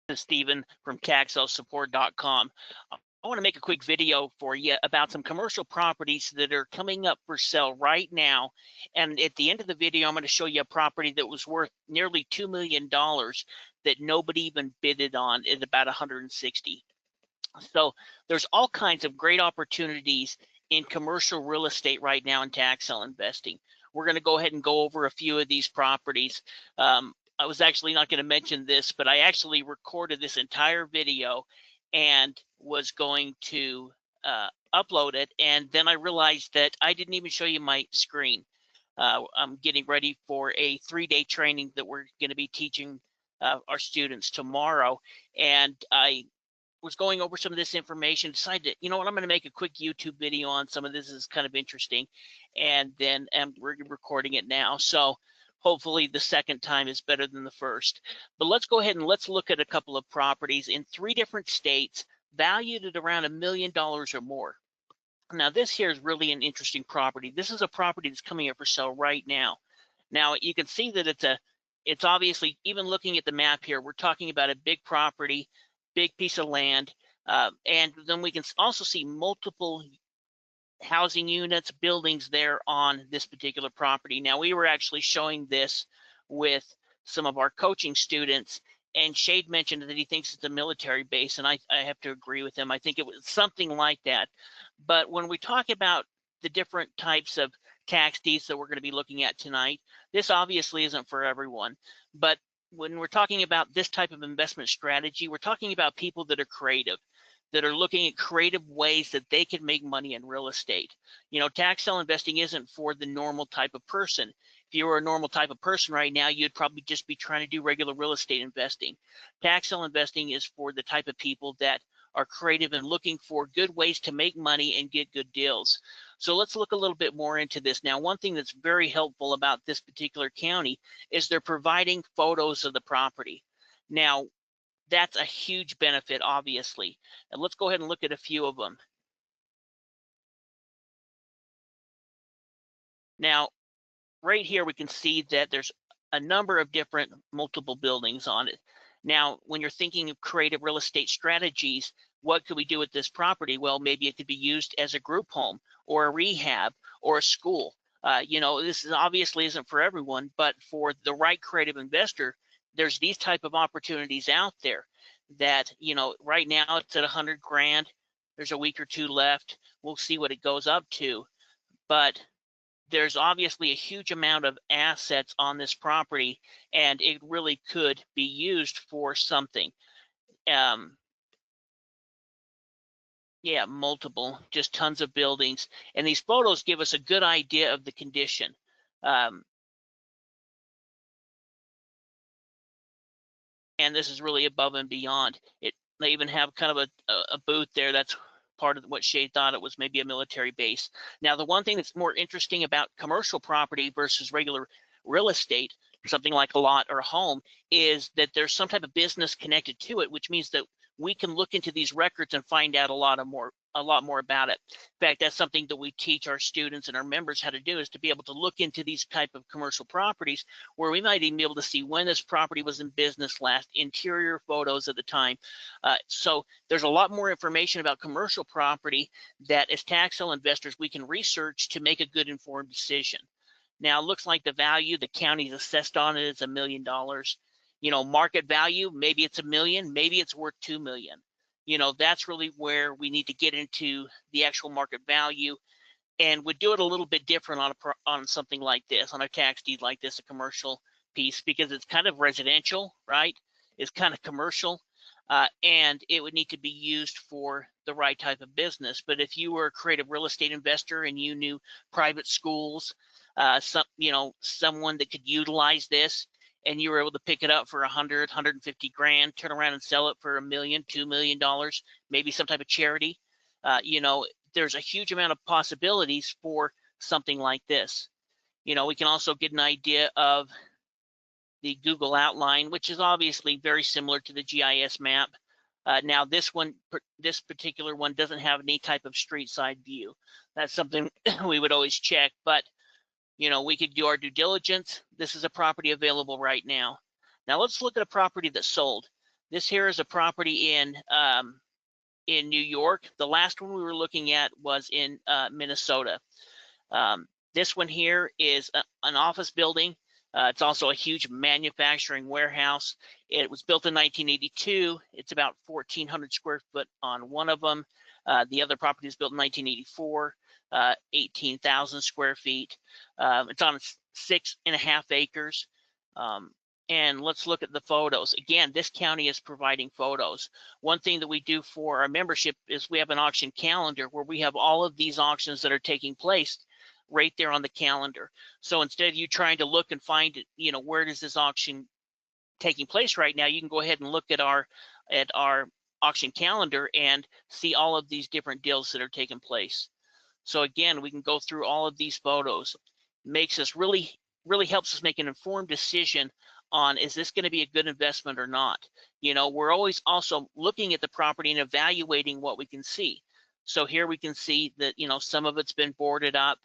Is Stephen from taxselfsupport.com. I want to make a quick video for you about some commercial properties that are coming up for sale right now. And at the end of the video, I'm going to show you a property that was worth nearly $2 million that nobody even bidded on at about 160. So there's all kinds of great opportunities in commercial real estate right now in tax sale investing. We're going to go ahead and go over a few of these properties. I was actually not going to mention this, but I actually recorded this entire video and was going to upload it. And then I realized that I didn't even show you my screen. I'm getting ready for a 3-day training that we're going to be teaching our students tomorrow. And I was going over some of this information, decided, you know what, I'm going to make a quick YouTube video on some of this. Is kind of interesting. And then we're recording it now. So hopefully the second time is better than the first. But let's go ahead and let's look at a couple of properties in 3 different states valued at around $1 million or more. Now this here is really an interesting property. This is a property that's coming up for sale right now. Now you can see that it's obviously, even looking at the map here, we're talking about a big property, big piece of land, and then we can also see multiple housing units, buildings there on this particular property. Now we were actually showing this with some of our coaching students, and Shade mentioned that he thinks it's a military base, and I have to agree with him. I think it was something like that. But when we talk about the different types of tax deeds that we're going to be looking at tonight, this obviously isn't for everyone. But when we're talking about this type of investment strategy, we're talking about people that are creative, that are looking at creative ways that they can make money in real estate. You know, tax sale investing isn't for the normal type of person. If you were a normal type of person right now, you'd probably just be trying to do regular real estate investing. Tax sale investing is for the type of people that are creative and looking for good ways to make money and get good deals. So let's look a little bit more into this. Now, one thing that's very helpful about this particular county is they're providing photos of the property. Now, that's a huge benefit, obviously. And let's go ahead and look at a few of them. Now, right here, we can see that there's a number of different multiple buildings on it. Now, when you're thinking of creative real estate strategies, what could we do with this property? Well, maybe it could be used as a group home or a rehab or a school. You know, this is obviously isn't for everyone, but for the right creative investor, there's these type of opportunities out there that, you know, right now it's at 100 grand. There's a week or two left. We'll see what it goes up to. But there's obviously a huge amount of assets on this property, and it really could be used for something. Yeah, multiple, just tons of buildings. And these photos give us a good idea of the condition. And this is really above and beyond. They even have kind of a booth there. That's part of what Shay thought it was, maybe a military base. Now, the one thing that's more interesting about commercial property versus regular real estate, something like a lot or a home, is that there's some type of business connected to it, which means that we can look into these records and find out a lot more about it. In fact, that's something that we teach our students and our members how to do, is to be able to look into these type of commercial properties, where we might even be able to see when this property was in business last, interior photos at the time. So there's a lot more information about commercial property that as tax sale investors we can research to make a good informed decision. Now, it looks like the value the county's assessed on it is $1 million. You know, market value, maybe it's $1 million, maybe it's worth $2 million. You know, that's really where we need to get into the actual market value, and would do it a little bit different on something like this, on a tax deed like this, a commercial piece, because it's kind of residential, right? It's kind of commercial, and it would need to be used for the right type of business. But if you were a creative real estate investor and you knew private schools, someone that could utilize this, and you were able to pick it up for 100, 150 grand, turn around and sell it for $1 million, $2 million, maybe some type of charity, you know, there's a huge amount of possibilities for something like this. You know, we can also get an idea of the Google outline, which is obviously very similar to the GIS map. Now, this particular one doesn't have any type of street side view. That's something we would always check, but you know, we could do our due diligence. This is a property available right now. Now let's look at a property that sold. This here is a property in New York. The last one we were looking at was in Minnesota. This one here is an office building. It's also a huge manufacturing warehouse. It was built in 1982. It's about 1,400 square foot on one of them. The other property was built in 1984, 18,000 square feet. It's on 6.5 acres. And let's look at the photos. Again, this county is providing photos. One thing that we do for our membership is we have an auction calendar where we have all of these auctions that are taking place right there on the calendar. So instead of you trying to look and find, where does this auction taking place right now, you can go ahead and look at our auction calendar and see all of these different deals that are taking place. So again, we can go through all of these photos. Makes us really helps us make an informed decision on, is this going to be a good investment or not? We're always also looking at the property and evaluating what we can see. So here we can see that, some of it's been boarded up.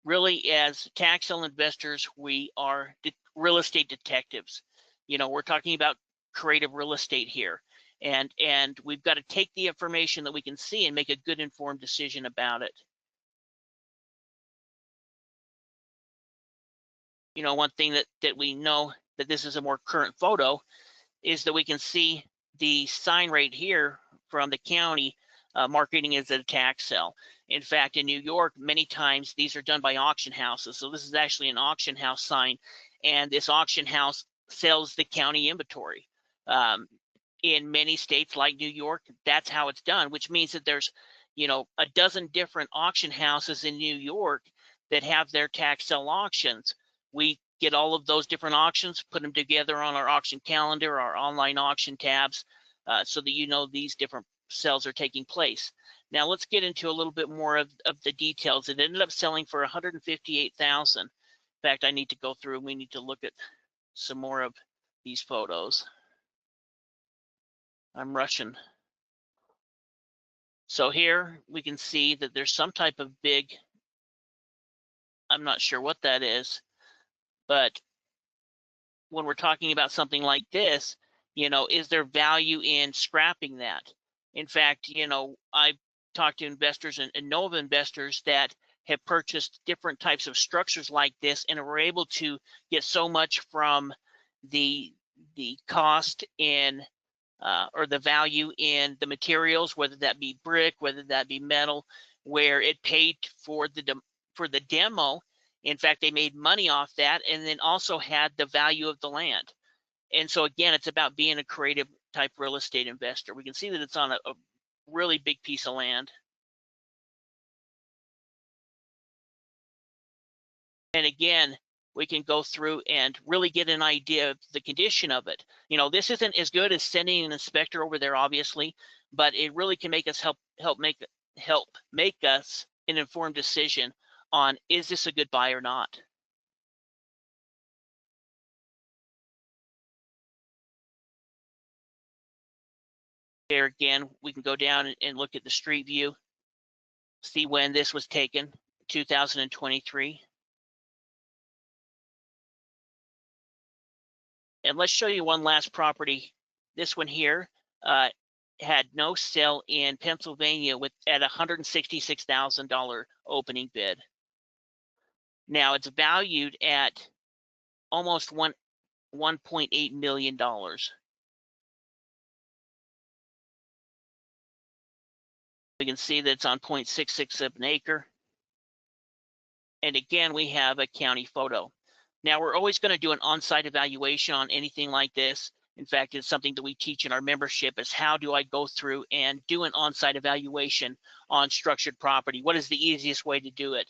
Really, as tax sale investors, we are real estate detectives. We're talking about creative real estate here. And we've got to take the information that we can see and make a good informed decision about it. One thing that we know that this is a more current photo is that we can see the sign right here from the county marketing as a tax sale. In fact, in New York, many times these are done by auction houses. So this is actually an auction house sign, and this auction house sells the county inventory. In many states like New York, that's how it's done, which means that there's, a dozen different auction houses in New York that have their tax sale auctions. We get all of those different auctions, put them together on our auction calendar, our online auction tabs, so that these different sales are taking place. Now let's get into a little bit more of the details. It ended up selling for $158,000. In fact, I need to go through and we need to look at some more of these photos. I'm rushing. So here we can see that there's some type of big, I'm not sure what that is, but when we're talking about something like this, is there value in scrapping that? In fact, I've talked to investors and know of investors that have purchased different types of structures like this and were able to get so much from the cost in or the value in the materials, whether that be brick, whether that be metal, where it paid for the demo. In fact, they made money off that and then also had the value of the land. And so again, it's about being a creative type real estate investor. We can see that it's on a really big piece of land. And again, we can go through and really get an idea of the condition of it. This isn't as good as sending an inspector over there, obviously, but it really can make us help make us an informed decision on, is this a good buy or not? There again, we can go down and look at the street view, see when this was taken, 2023. And let's show you one last property. This one here had no sale in Pennsylvania at $166,000 opening bid. Now it's valued at almost $1.8 million. We can see that it's on 0.66 of an acre. And again, we have a county photo. Now we're always going to do an on-site evaluation on anything like this. In fact, it's something that we teach in our membership, is how do I go through and do an on-site evaluation on structured property? What is the easiest way to do it?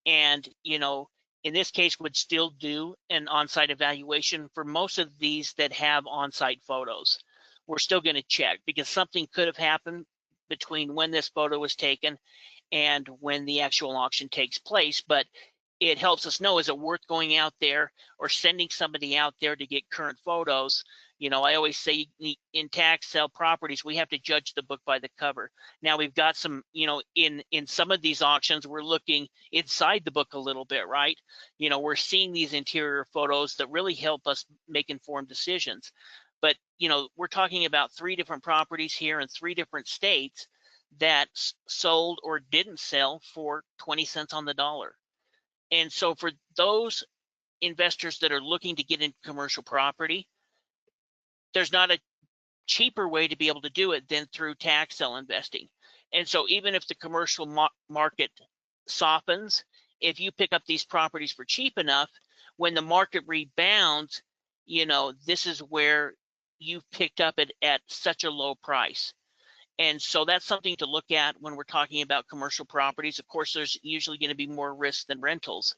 And, in this case, would still do an on-site evaluation for most of these that have on-site photos. We're still going to check because something could have happened between when this photo was taken and when the actual auction takes place, but it helps us know, is it worth going out there or sending somebody out there to get current photos? I always say in tax sale properties, we have to judge the book by the cover. Now we've got some, in some of these auctions, we're looking inside the book a little bit, right? We're seeing these interior photos that really help us make informed decisions. But we're talking about 3 different properties here in 3 different states that sold or didn't sell for 20 cents on the dollar. And so for those investors that are looking to get into commercial property, there's not a cheaper way to be able to do it than through tax sale investing. And so even if the commercial market softens, if you pick up these properties for cheap enough, when the market rebounds, this is where you've picked up at such a low price. And so that's something to look at when we're talking about commercial properties. Of course, there's usually going to be more risk than rentals.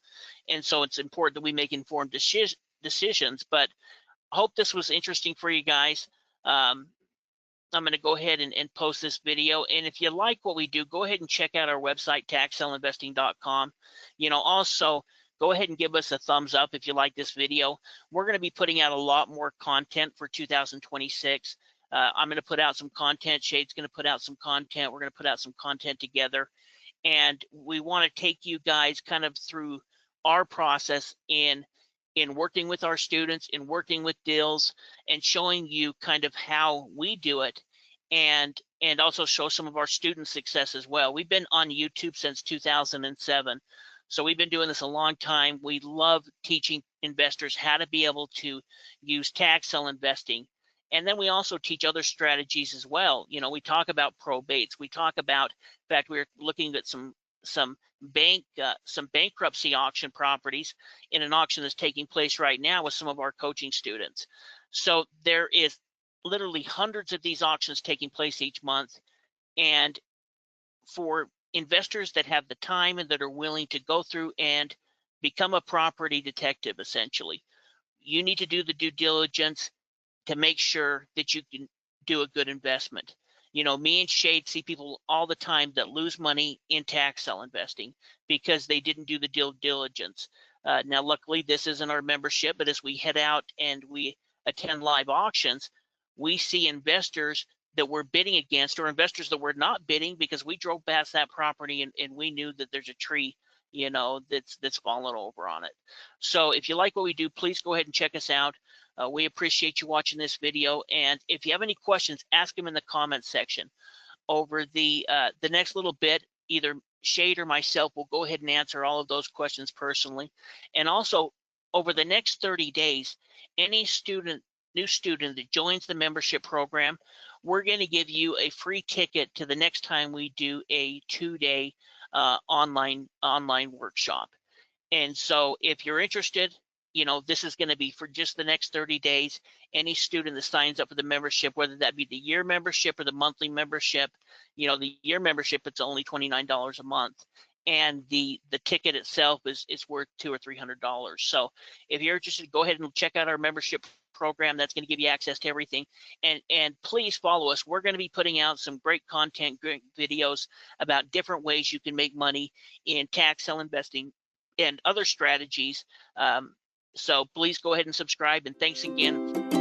And so it's important that we make informed decisions. But I hope this was interesting for you guys. I'm going to go ahead and post this video. And if you like what we do, go ahead and check out our website, taxsaleinvesting.com. Also, go ahead and give us a thumbs up if you like this video. We're going to be putting out a lot more content for 2026. I'm going to put out some content. Shade's going to put out some content. We're going to put out some content together. And we want to take you guys kind of through our process in working with our students, in working with deals, and showing you kind of how we do it, and also show some of our student success as well. We've been on YouTube since 2007. So we've been doing this a long time. We love teaching investors how to be able to use tax sale investing. And then we also teach other strategies as well. We talk about probates. We talk about, in fact, we're looking at some bankruptcy auction properties in an auction that's taking place right now with some of our coaching students. So there is literally hundreds of these auctions taking place each month. And for investors that have the time and that are willing to go through and become a property detective, essentially, you need to do the due diligence to make sure that you can do a good investment. Me and Shade see people all the time that lose money in tax sale investing because they didn't do the due diligence. Now, luckily, this isn't our membership, but as we head out and we attend live auctions, we see investors that we're bidding against, or investors that we're not bidding because we drove past that property and we knew that there's a tree, that's fallen over on it. So if you like what we do, please go ahead and check us out. We appreciate you watching this video, and if you have any questions, ask them in the comments section. Over the next little bit, either Shade or myself will go ahead and answer all of those questions personally. And also, over the next 30 days, any new student that joins the membership program, we're going to give you a free ticket to the next time we do a 2-day online workshop. And so if you're interested, this is going to be for just the next 30 days. Any student that signs up for the membership, whether that be the year membership or the monthly membership, the year membership, it's only $29 a month. And the ticket itself is worth $200 or $300. So if you're interested, go ahead and check out our membership program. That's going to give you access to everything. And please follow us. We're going to be putting out some great content, great videos about different ways you can make money in tax sale investing and other strategies. So please go ahead and subscribe, and thanks again